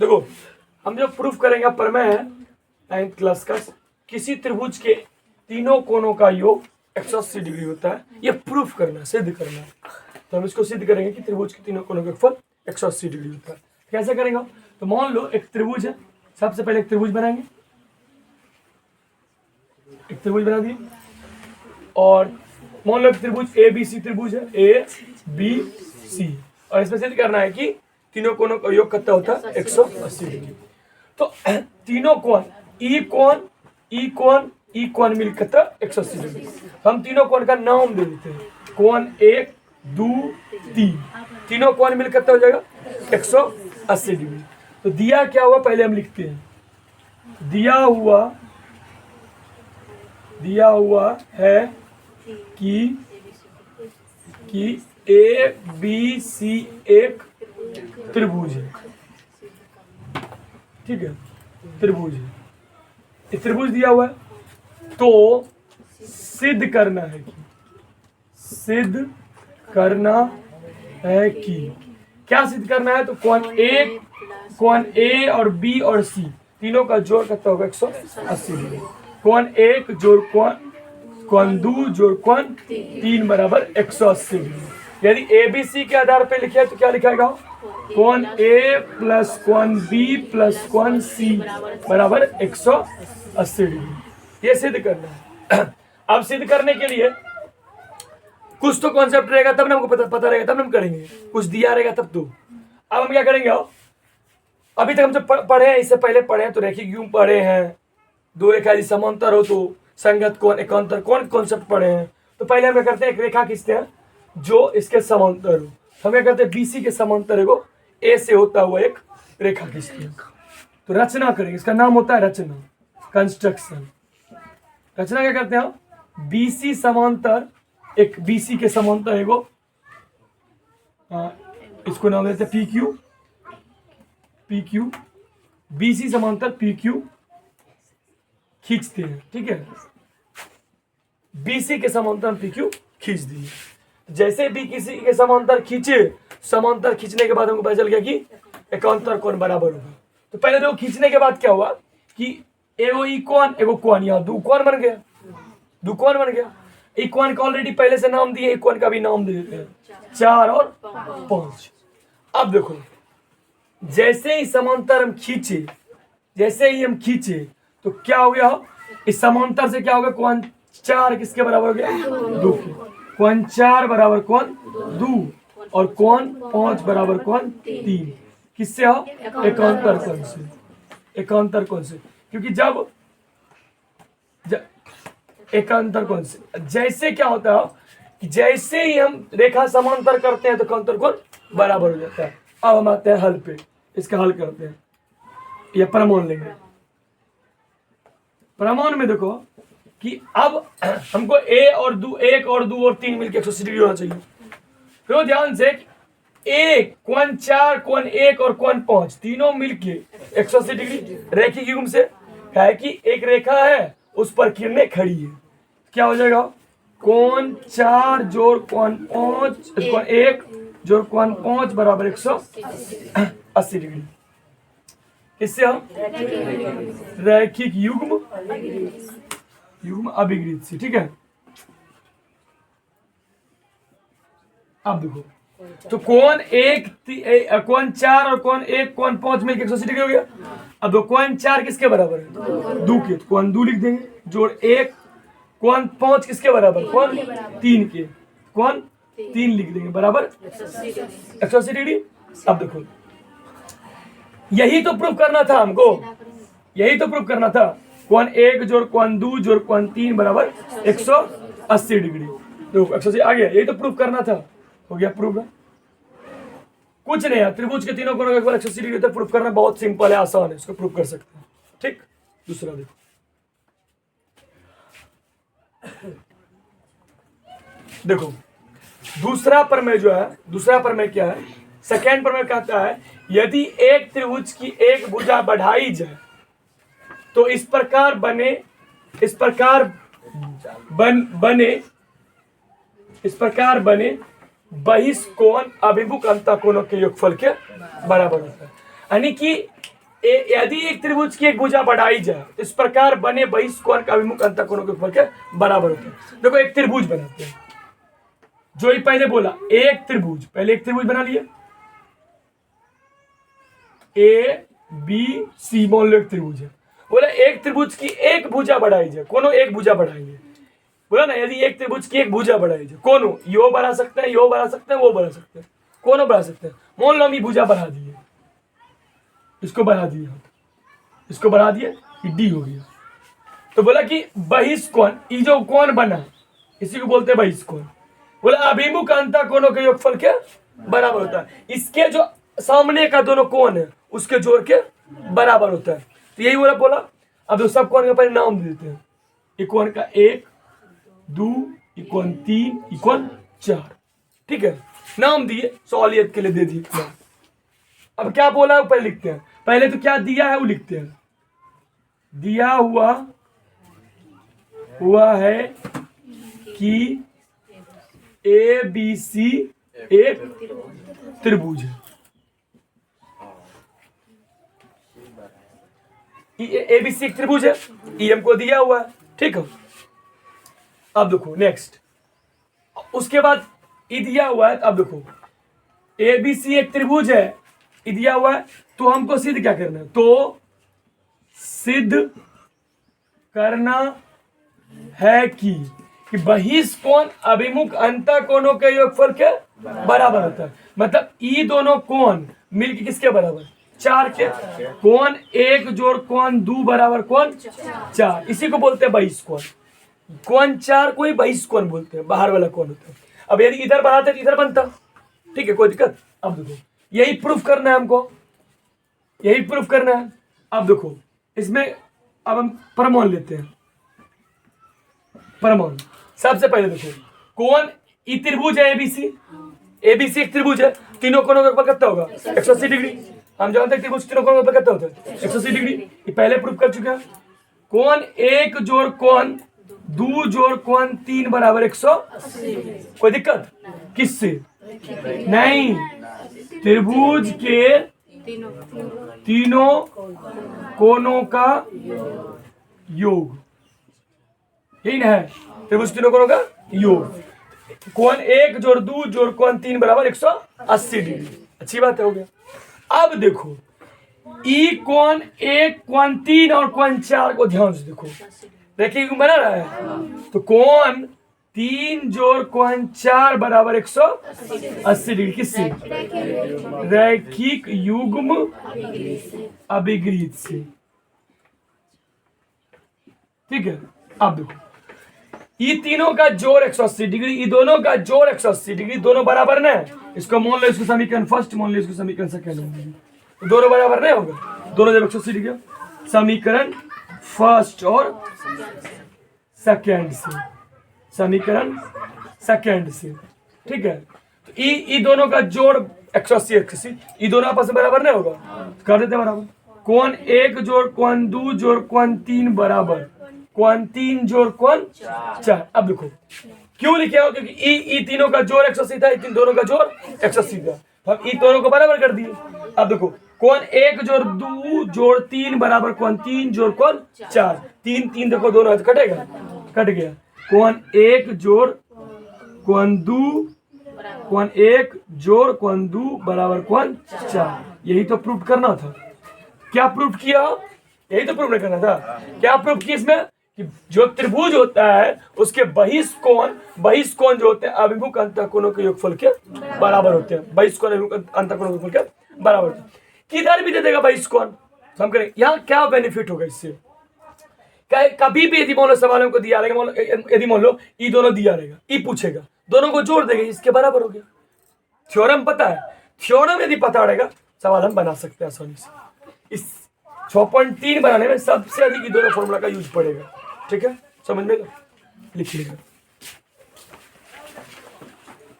देखो हम जो प्रूफ करेंगे प्रमेय है 9th क्लास का, किसी त्रिभुज के तीनों कोणों का योग 180 डिग्री होता है। ये प्रूफ करना, सिद्ध करना। तो हम इसको सिद्ध करेंगे कि त्रिभुज के तीनों कोणों का योगफल 180 डिग्री होता है। कैसे करेंगे? तो मान लो एक त्रिभुज है, सबसे पहले एक त्रिभुज बनाएंगे, एक त्रिभुज बना दिए, और मान लो एक त्रिभुज ए बी सी त्रिभुज है, ए बी सी, और इसमें सिद्ध करना है कि तीनों कोणों का योग कितना होता है 180 डिग्री। तो तीनों कोण ई कोण ई कोण ई कोण मिलकर 180 डिग्री। हम तीनों कोण का नाम दे देते हैं, कोण 1 2 3, तीनों कोण मिलकर हो जाएगा 180 डिग्री। तो दिया क्या हुआ पहले हम लिखते हैं, दिया हुआ है कि ए बी सी एक त्रिभुज है, ठीक है, त्रिभुज है, ये त्रिभुज दिया हुआ है। तो सिद्ध करना है कि क्या सिद्ध करना है? तो कोण ए और बी और सी तीनों का जोड़ कितना होगा 180 डिग्री। कोण 1 जोड़ कोण 2 जोड़ कोण 3 बराबर 180 डिग्री। यदि ए बी सी के आधार पे लिखे तो क्या लिखाएगा? कोण ए प्लस कोण बी प्लस कोण सी बराबर 180 डिग्री। ये सिद्ध करना है। अब सिद्ध करने के लिए कुछ तो कॉन्सेप्ट रहेगा, तब ना हमको पता रहेगा, तब हम करेंगे। कुछ दिया रहेगा तब तो। अब हम क्या करेंगे? अभी तक हम जो पढ़े हैं, इससे पहले पढ़े हैं तो रेखिक युग्म पढ़े हैं, दो रेखा यदि समांतर हो तो संगत कोण एकांतर कोण कॉन्सेप्ट पढ़े हैं। तो पहले हम क्या करते हैं, एक रेखा खींचते हैं जो इसके समांतर हो। हम क्या करते हैं, बीसी के समांतर है वो ए से होता हुआ एक रेखा खींचते हैं। तो रचना करेंगे, इसका नाम होता है रचना, कंस्ट्रक्शन। रचना क्या करते हैं? बीसी समांतर, एक बीसी के समांतर है वो, इसको नाम देते हैं पी क्यू, बीसी समांतर पी क्यू खींचते हैं, ठीक है। बीसी के समांतर पी क्यू खींच दिए। जैसे भी किसी के समांतर खींचे, समांतर खींचने के बाद हमको पता चल गया कि एकांतर कोण बराबर होगा। तो पहले देखो खींचने के बाद क्या हुआ कि एगो ई कोण एगो कोण, यहाँ दो कोण बन गया, दो कोण बन गया। ई कोण का ऑलरेडी पहले से नाम दिए, एक कोण का भी नाम दे देते हैं, 4 और 5। अब देखो जैसे ही समांतर हम खींचे, जैसे ही हम खींचे तो क्या हो गया? इस समांतर से क्या हो गया? कोण 4 किसके बराबर हो गया? 2 के। कोण 4 बराबर कोण 2 और कोण 5 बराबर कोण 3। किससे हो? एकांतर कोण से, एकांतर कोण से। क्योंकि जब एकांतर कोण से जैसे क्या होता है कि जैसे ही हम रेखा समांतर करते हैं तो एकांतर कोण बराबर हो जाता है। अब हम आते हैं हल पे, इसका हल करते हैं, या प्रमाण लेंगे। प्रमाण में देखो कि अब हमको एक और दो और 3 मिलकर 180 डिग्री होना चाहिए। तो ध्यान से एक कोण 4 कोण 1 और कोण 5 तीनों मिलके 180 डिग्री रेखिक युग्म से है कि एक रेखा है उस पर किरणें खड़ी है। क्या हो जाएगा? कोण 4 जोड़ कोण 5 कोण 1 जोड़ कोण 5 बराबर 180 डिग्री। इससे हम रैखिक युग्म अभिगृहित से, ठीक है। अब देखो तो कोण 4 और कोण 1 कोण 5 मिलकर 180 डिग्री हो गया। अब दो कोण 4 किसके बराबर है? 2 के, कोण 2 लिख देंगे, जोड़ 1 कोण 5 किसके बराबर? कोण 3 के, कोण 3 लिख देंगे बराबर 180 डिग्री। अब देखो यही तो प्रूफ करना था हमको, यही तो प्रूफ करना था। कोण 1 जोड़ कोण 2 जोड़ कोण 3 बराबर 180 डिग्री। देखो 180 आ गया, यही तो प्रूफ करना था, हो गया प्रूफ है। कुछ नहीं है, त्रिभुज के तीनों कोणों का 180 डिग्री तक प्रूफ करना बहुत सिंपल है, आसान है, इसको प्रूफ कर सकते हैं, ठीक। दूसरा देखो, देखो दूसरा प्रमेय जो है, दूसरा प्रमेय क्या है? सेकेंड प्रमेय कहता है यदि एक त्रिभुज की एक भुजा बढ़ाई जाए तो इस प्रकार बने बहिष्कोण अभिमुख अंतःकोणों के योगफल के बराबर होता है। यानी कि यदि एक त्रिभुज की एक भुजा बढ़ाई जाए इस प्रकार बने बहिष्कोण का अभिमुख अंतःकोणों के फल के बराबर होता है। देखो एक त्रिभुज बनाते हैं, जो ही पहले बोला एक त्रिभुज, पहले एक त्रिभुज बना लिया ए बी सी, मान लो एक त्रिभुज है। बोला एक त्रिभुज की एक भुजा बढ़ाई जाए, कोनो एक भुजा बढ़ाएंगे। बोला ना यदि एक त्रिभुज की एक भुजा बढ़ाई जाए, कोनो यो बढ़ा सकते हैं, यो बढ़ा सकते हैं, वो बढ़ा सकते हैं, कोनो बढ़ा सकते हैं। मान लो हम ये भुजा बढ़ा दिए, इसको बढ़ा दिए, इसको बढ़ा दिए, ये डी हो गया। तो बोला कि बहिष्कोण, ये जो कोण बना इसी को बोलते हैं बहिष्कोण। बोला अभिमुख अंतःकोणों के योगफल के बराबर होता है। इसके जो सामने का दोनों कोण है उसके जोड़ के बराबर होता है। तो यही बोला। अब जो सब कोण का पहले नाम देते हैं, ये कोण का 1 2, ये कोण 3, ये कोण 4, ठीक है, नाम दिए, सहूलियत के लिए दे दिए। अब क्या बोला है पहले लिखते हैं, पहले तो क्या दिया है वो लिखते हैं। दिया हुआ है कि ए बी सी एक त्रिभुज है। ए बी सी एक त्रिभुज है, ये हमको दिया हुआ है, ठीक है। अब देखो नेक्स्ट, उसके बाद ये दिया हुआ है। अब देखो ए बी सी एक त्रिभुज है, ये दिया हुआ है, तो हमको सिद्ध क्या करना है, तो सिद्ध करना है कि बहिष्कोण अभिमुख अंतःकोणों के योगफल के बराबर होता है। मतलब ये दोनों कोण मिलके किसके बराबर, 4 के। कोण 1 जोड़ कोण 2 बराबर कोण 4, इसी को बोलते हैं बहिष्कोण। कोण 4 को ही बहिष्कोण बोलते हैं, बाहर वाला कोण होता है। अब यदि इधर बढ़ाते तो इधर बनता, ठीक है, कोई दिक्कत। अब देखो यही प्रूफ करना है हमको, यही प्रूफ करना है। अब देखो इसमें अब हम प्रमाण लेते हैं। प्रमाण सबसे पहले देखो, कोण ई त्रिभुज है एबीसी, एबीसी एक त्रिभुज है, तीनों कोणों का योगफल कितना होगा 180 डिग्री। हम जानते हैं त्रिभुज तीनों कोणों का कितना होता है 180 डिग्री, ये पहले प्रूफ कर चुके हैं। कोण 1 जोड़ कोण 2 जोड़ कोण 3 बराबर 180। कोई दिक्कत किससे नहीं, त्रिभुज के तीनों कोणों का योग, यही ना है, त्रिभुज तीनों कोणों का योग। कोण 1 जोड़ 2 जोड़ कोण 3 बराबर 180 डिग्री, अच्छी बात है, हो गया। अब देखो ई कोण 1 कोण 3 और कोण 4 को ध्यान से देखो, देखिए बना रहा है, तो कोण 3 जोड़ कोण 4 बराबर 180 डिग्री, किससे, रैखिक युग्म अभिगृहित से, ठीक है। अब देखो ये तीनों का जोड़ 180 डिग्री, ये दोनों का जोड़ 180 डिग्री, दोनों बराबर ना है। इसको मान लो, इसको समीकरण फर्स्ट मान लो, इसको समीकरण सेकंड, दोनों बराबर नहीं होगा, दोनों जब 180 डिग्री, समीकरण फर्स्ट और सेकंड से, समीकरण सेकंड से, ठीक है। तो ये दोनों का जोड़ 180, ये दोनों आपस में बराबर नहीं होगा, कर देते बराबर। कोण 1 जोड़ कोण 2 जोड़ कोण 3 बराबर कोण 3 जोड़ कोण 4। अब देखो क्यों लिखे हो, क्योंकि ई तीनों का जोड़ 180 था, इन दोनों का जोड़ 180 था, हम ई दोनों को बराबर कर दिए। अब देखो कोण 1 जोड़ 2 जोड़ 3 बराबर कोण 3 जोड़ कोण 4, 3 देखो दोनों हाथ कटेगा, कट गया। कोण 1 जोड़ कोण 2, कोण 1 जोड़ कोण 2 बराबर कोण 4, यही तो प्रूफ करना था। क्या प्रूफ किया, यही तो प्रूफ करना था। क्या प्रूफ किया इसमें, कि जो त्रिभुज होता है उसके बहिष्कोण जो होते हैं अभिमुख अंतःकोणों के योगफल के बराबर होते हैं, बहिष्कोण अभिमुख अंतःकोणों के योगफल के बराबर होते हैं। किधर भी दे देगा बहिष्कोण, तो हम करें यहाँ क्या बेनिफिट होगा इससे, कभी भी यदि मान लो सवाल हमको दिया रहेगा, यदि मान लो ई दोनों दिया रहेगा, ई पूछेगा, दोनों को जोड़ देगा, इसके बराबर हो गया। थ्योरम पता है, थ्योरम यदि पता रहेगा सवाल हम बना सकते हैं आसानी से। इस 6.3 बनाने में सबसे अधिक दोनों फॉर्मूला का यूज पड़ेगा, ठीक है, समझ में लिखिएगा।